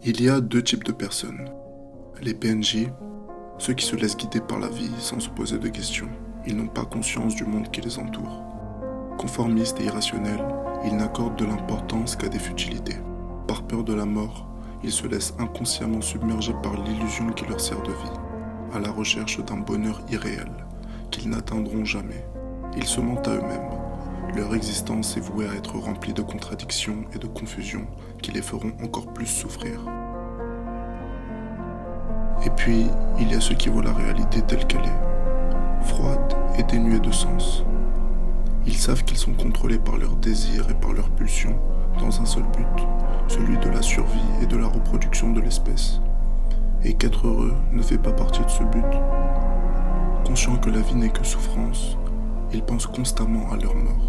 Il y a deux types de personnes. Les PNJ, ceux qui se laissent guider par la vie sans se poser de questions. Ils n'ont pas conscience du monde qui les entoure. Conformistes et irrationnels, ils n'accordent de l'importance qu'à des futilités. Par peur de la mort, ils se laissent inconsciemment submerger par l'illusion qui leur sert de vie, à la recherche d'un bonheur irréel, qu'ils n'atteindront jamais. Ils se mentent à eux-mêmes. Leur existence est vouée à être remplie de contradictions et de confusions qui les feront encore plus souffrir. Et puis, il y a ceux qui voient la réalité telle qu'elle est, froide et dénuée de sens. Ils savent qu'ils sont contrôlés par leurs désirs et par leurs pulsions dans un seul but, celui de la survie et de la reproduction de l'espèce. Et qu'être heureux ne fait pas partie de ce but. Conscients que la vie n'est que souffrance, ils pensent constamment à leur mort.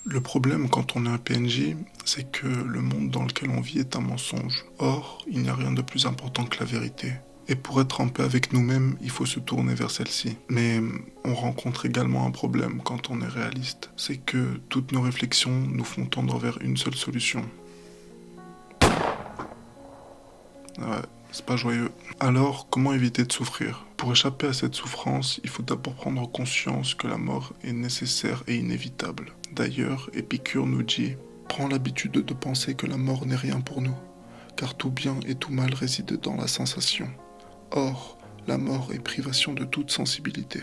Le problème quand on est un PNJ, c'est que le monde dans lequel on vit est un mensonge. Or, il n'y a rien de plus important que la vérité. Et pour être en paix avec nous-mêmes, il faut se tourner vers celle-ci. Mais on rencontre également un problème quand on est réaliste. C'est que toutes nos réflexions nous font tendre vers une seule solution. Ouais, c'est pas joyeux. Alors, comment éviter de souffrir ? Pour échapper à cette souffrance, il faut d'abord prendre conscience que la mort est nécessaire et inévitable. D'ailleurs, Épicure nous dit « Prends l'habitude de penser que la mort n'est rien pour nous, car tout bien et tout mal réside dans la sensation. Or, la mort est privation de toute sensibilité. »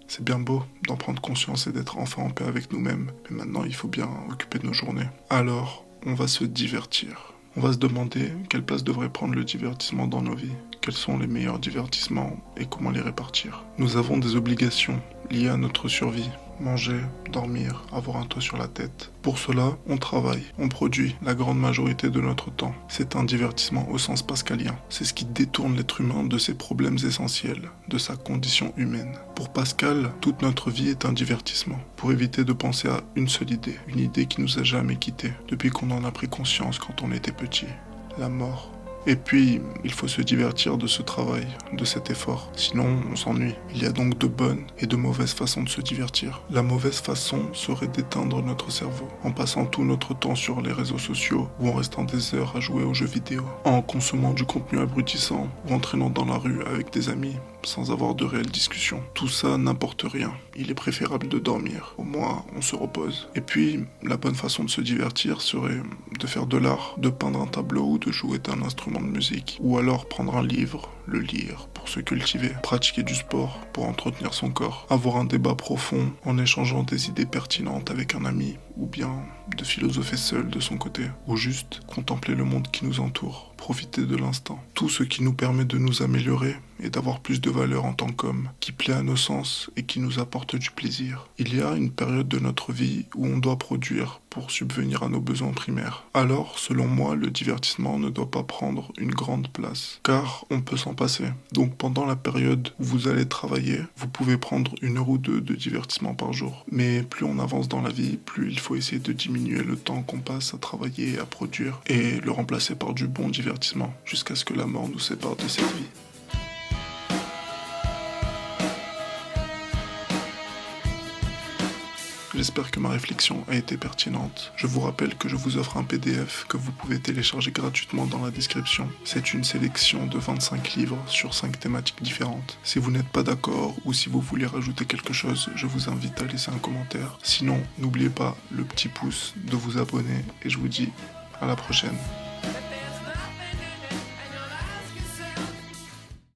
C'est bien beau d'en prendre conscience et d'être enfin en paix avec nous-mêmes, mais maintenant il faut bien occuper nos journées. Alors, on va se divertir. On va se demander quelle place devrait prendre le divertissement dans nos vies, quels sont les meilleurs divertissements et comment les répartir. Nous avons des obligations liées à notre survie. Manger, dormir, avoir un toit sur la tête. Pour cela, on travaille, on produit la grande majorité de notre temps. C'est un divertissement au sens pascalien. C'est ce qui détourne l'être humain de ses problèmes essentiels, de sa condition humaine. Pour Pascal, toute notre vie est un divertissement. Pour éviter de penser à une seule idée, une idée qui nous a jamais quittés, depuis qu'on en a pris conscience quand on était petit, la mort. Et puis, il faut se divertir de ce travail, de cet effort. Sinon, on s'ennuie. Il y a donc de bonnes et de mauvaises façons de se divertir. La mauvaise façon serait d'éteindre notre cerveau, en passant tout notre temps sur les réseaux sociaux ou en restant des heures à jouer aux jeux vidéo, en consommant du contenu abrutissant ou en traînant dans la rue avec des amis sans avoir de réelles discussions. Tout ça n'apporte rien. Il est préférable de dormir. Au moins, on se repose. Et puis, la bonne façon de se divertir serait de faire de l'art, de peindre un tableau ou de jouer d'un instrument de musique. Ou alors prendre un livre, le lire pour se cultiver, pratiquer du sport pour entretenir son corps, avoir un débat profond en échangeant des idées pertinentes avec un ami, ou bien de philosopher seul de son côté, ou juste contempler le monde qui nous entoure, profiter de l'instant. Tout ce qui nous permet de nous améliorer et d'avoir plus de valeur en tant qu'homme, qui plaît à nos sens et qui nous apporte du plaisir. Il y a une période de notre vie où on doit produire pour subvenir à nos besoins primaires. Alors, selon moi, le divertissement ne doit pas prendre une grande place, car on peut s'en passer. Donc pendant la période où vous allez travailler, vous pouvez prendre 1 heure ou 2 de divertissement par jour. Mais plus on avance dans la vie, plus il faut essayer de diminuer le temps qu'on passe à travailler et à produire, et le remplacer par du bon divertissement, jusqu'à ce que la mort nous sépare de cette vie. J'espère que ma réflexion a été pertinente. Je vous rappelle que je vous offre un PDF que vous pouvez télécharger gratuitement dans la description. C'est une sélection de 25 livres sur 5 thématiques différentes. Si vous n'êtes pas d'accord ou si vous voulez rajouter quelque chose, je vous invite à laisser un commentaire. Sinon, n'oubliez pas le petit pouce, de vous abonner et je vous dis à la prochaine.